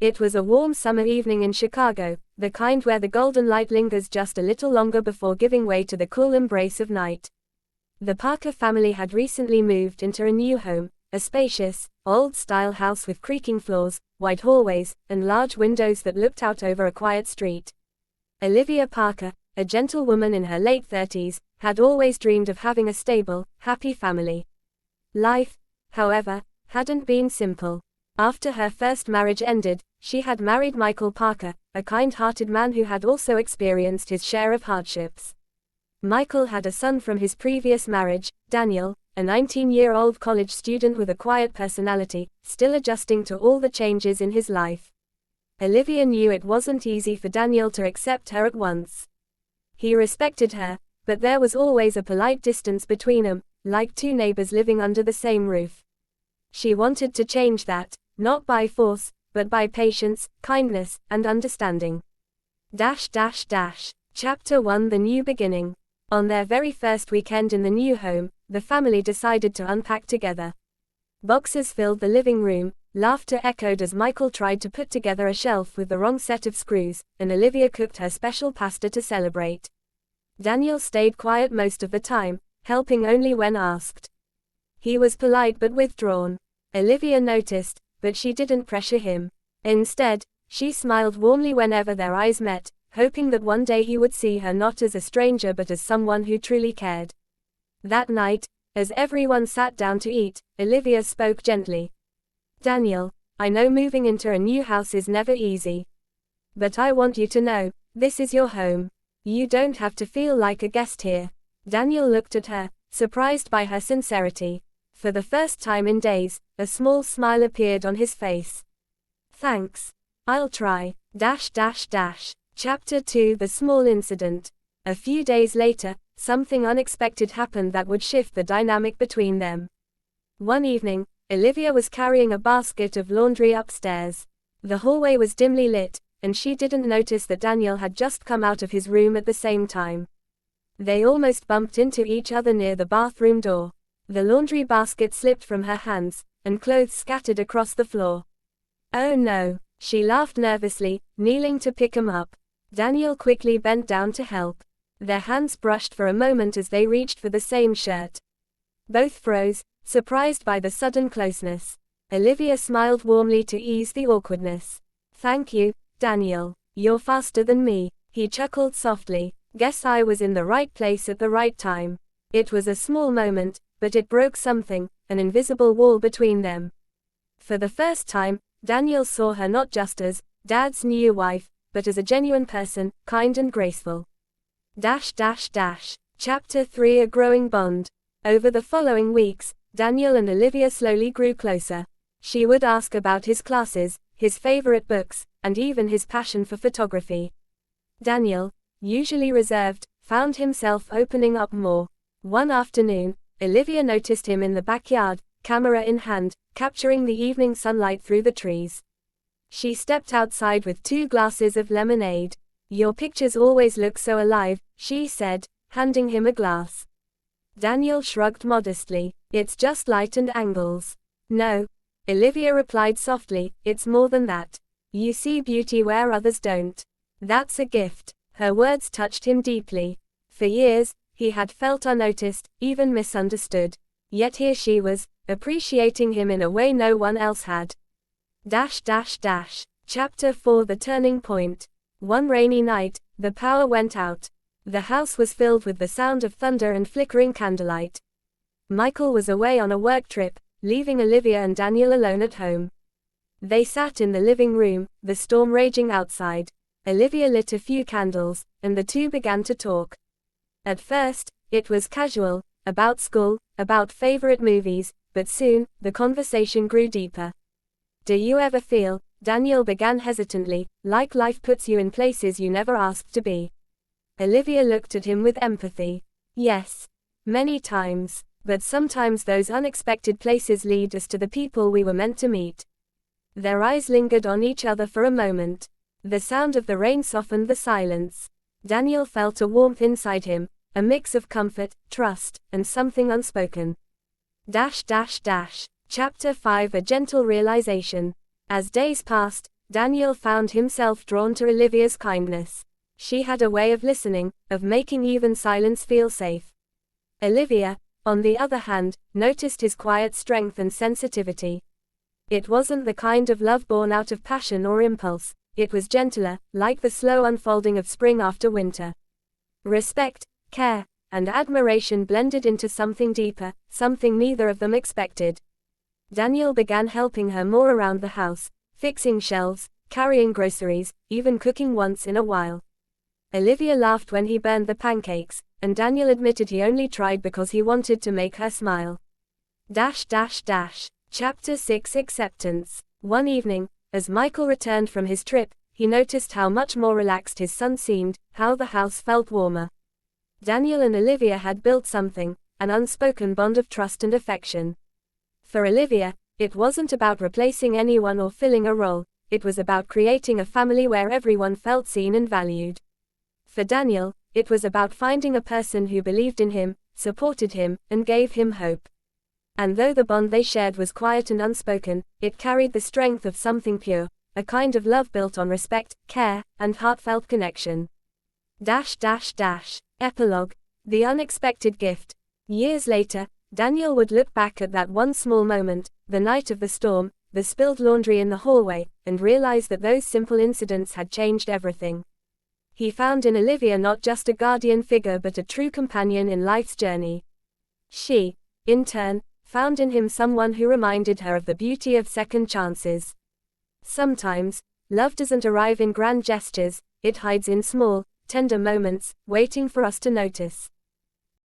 It was a warm summer evening in Chicago, the kind where the golden light lingers just a little longer before giving way to the cool embrace of night. The Parker family had recently moved into a new home, a spacious, old-style house with creaking floors, wide hallways, and large windows that looked out over a quiet street. Olivia Parker, a gentle woman in her late 30s, had always dreamed of having a stable, happy family. Life, however, hadn't been simple. After her first marriage ended, she had married Michael Parker, a kind-hearted man who had also experienced his share of hardships. Michael had a son from his previous marriage, Daniel, a 19-year-old college student with a quiet personality, still adjusting to all the changes in his life. Olivia knew it wasn't easy for Daniel to accept her at once. He respected her, but there was always a polite distance between them, like two neighbors living under the same roof. She wanted to change that, not by force, but by patience, kindness, and understanding. Chapter 1: The New Beginning. On their very first weekend in the new home, the family decided to unpack together. Boxes filled the living room, laughter echoed as Michael tried to put together a shelf with the wrong set of screws, and Olivia cooked her special pasta to celebrate. Daniel stayed quiet most of the time, helping only when asked. He was polite but withdrawn. Olivia noticed, but she didn't pressure him. Instead, she smiled warmly whenever their eyes met, hoping that one day he would see her not as a stranger but as someone who truly cared. That night, as everyone sat down to eat, Olivia spoke gently. "Daniel, I know moving into a new house is never easy. But I want you to know, this is your home. You don't have to feel like a guest here." Daniel looked at her, surprised by her sincerity. For the first time in days, a small smile appeared on his face. "Thanks. I'll try." Chapter 2: The Small Incident. A few days later, something unexpected happened that would shift the dynamic between them. One evening, Olivia was carrying a basket of laundry upstairs. The hallway was dimly lit, and she didn't notice that Daniel had just come out of his room at the same time. They almost bumped into each other near the bathroom door. The laundry basket slipped from her hands, and clothes scattered across the floor. "Oh no," she laughed nervously, kneeling to pick him up. Daniel quickly bent down to help. Their hands brushed for a moment as they reached for the same shirt. Both froze, surprised by the sudden closeness. Olivia smiled warmly to ease the awkwardness. "Thank you, Daniel. You're faster than me." He chuckled softly. "Guess I was in the right place at the right time." It was a small moment, but it broke something, an invisible wall between them. For the first time, Daniel saw her not just as Dad's new wife, but as a genuine person, kind and graceful. Chapter 3: A Growing Bond. Over the following weeks, Daniel and Olivia slowly grew closer. She would ask about his classes, his favorite books, and even his passion for photography. Daniel, usually reserved, found himself opening up more. One afternoon, Olivia noticed him in the backyard, camera in hand, capturing the evening sunlight through the trees. She stepped outside with 2 glasses of lemonade. "Your pictures always look so alive," she said, handing him a glass. Daniel shrugged modestly. "It's just light and angles." "No," Olivia replied softly, "it's more than that. You see beauty where others don't. That's a gift." Her words touched him deeply. For years, he had felt unnoticed, even misunderstood. Yet here she was, appreciating him in a way no one else had. Chapter 4: The Turning Point. One rainy night, the power went out. The house was filled with the sound of thunder and flickering candlelight. Michael was away on a work trip, leaving Olivia and Daniel alone at home. They sat in the living room, the storm raging outside. Olivia lit a few candles, and the two began to talk. At first, it was casual, about school, about favorite movies, but soon, the conversation grew deeper. "Do you ever feel," Daniel began hesitantly, "like life puts you in places you never asked to be?" Olivia looked at him with empathy. "Yes. Many times. But sometimes those unexpected places lead us to the people we were meant to meet." Their eyes lingered on each other for a moment. The sound of the rain softened the silence. Daniel felt a warmth inside him, a mix of comfort, trust, and something unspoken. Chapter 5: A Gentle Realization. As days passed, Daniel found himself drawn to Olivia's kindness. She had a way of listening, of making even silence feel safe. Olivia, on the other hand, noticed his quiet strength and sensitivity. It wasn't the kind of love born out of passion or impulse, it was gentler, like the slow unfolding of spring after winter. Respect, care, and admiration blended into something deeper, something neither of them expected. Daniel began helping her more around the house, fixing shelves, carrying groceries, even cooking once in a while. Olivia laughed when he burned the pancakes, and Daniel admitted he only tried because he wanted to make her smile. Chapter 6 Acceptance. One evening, as Michael returned from his trip, he noticed how much more relaxed his son seemed, how the house felt warmer. Daniel and Olivia had built something, an unspoken bond of trust and affection. For Olivia, it wasn't about replacing anyone or filling a role, it was about creating a family where everyone felt seen and valued. For Daniel, it was about finding a person who believed in him, supported him, and gave him hope. And though the bond they shared was quiet and unspoken, it carried the strength of something pure, a kind of love built on respect, care, and heartfelt connection. Epilogue. The unexpected gift. Years later, Daniel would look back at that one small moment, the night of the storm, the spilled laundry in the hallway, and realize that those simple incidents had changed everything. He found in Olivia not just a guardian figure but a true companion in life's journey. She, in turn, found in him someone who reminded her of the beauty of second chances. Sometimes, love doesn't arrive in grand gestures, it hides in small, tender moments, waiting for us to notice.